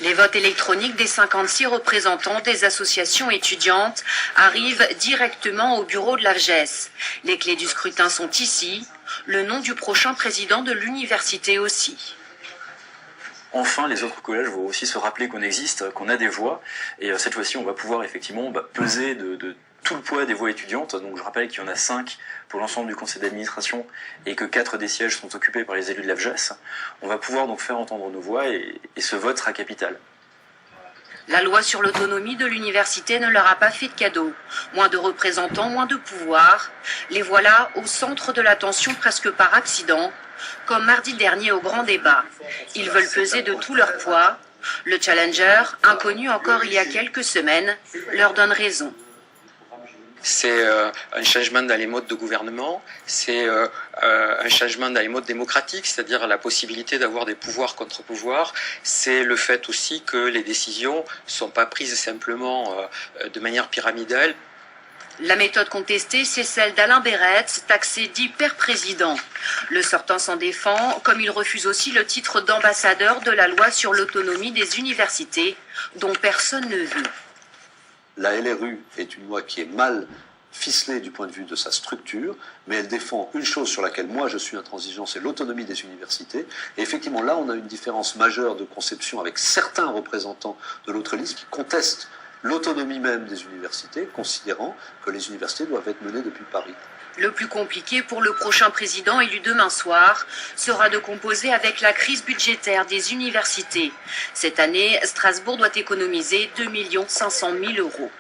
Les votes électroniques des 56 représentants des associations étudiantes arrivent directement au bureau de l'AFGES. Les clés du scrutin sont ici, le nom du prochain président de l'université aussi. Enfin, les autres collèges vont aussi se rappeler qu'on existe, qu'on a des voix, et cette fois-ci, on va pouvoir effectivement peser de tout le poids des voix étudiantes. Donc je rappelle qu'il y en a 5 pour l'ensemble du conseil d'administration et que 4 des sièges sont occupés par les élus de l'AFGES. On va pouvoir donc faire entendre nos voix et ce vote sera capital. La loi sur l'autonomie de l'université ne leur a pas fait de cadeau. Moins de représentants, moins de pouvoir. Les voilà au centre de l'attention presque par accident, comme mardi dernier au grand débat. Ils veulent peser de tout leur poids. Le challenger, inconnu encore il y a quelques semaines, leur donne raison. C'est un changement dans les modes de gouvernement, c'est un changement dans les modes démocratiques, c'est-à-dire la possibilité d'avoir des pouvoirs contre pouvoirs. C'est le fait aussi que les décisions ne sont pas prises simplement de manière pyramidale. La méthode contestée, c'est celle d'Alain Berretz, taxé d'hyper-président. Le sortant s'en défend, comme il refuse aussi le titre d'ambassadeur de la loi sur l'autonomie des universités, dont personne ne veut. La LRU est une loi qui est mal ficelée du point de vue de sa structure, mais elle défend une chose sur laquelle moi je suis intransigeant, c'est l'autonomie des universités. Et effectivement, là, on a une différence majeure de conception avec certains représentants de l'autre liste qui contestent l'autonomie même des universités, considérant que les universités doivent être menées depuis Paris. Le plus compliqué pour le prochain président élu demain soir sera de composer avec la crise budgétaire des universités. Cette année, Strasbourg doit économiser 2 500 000 €.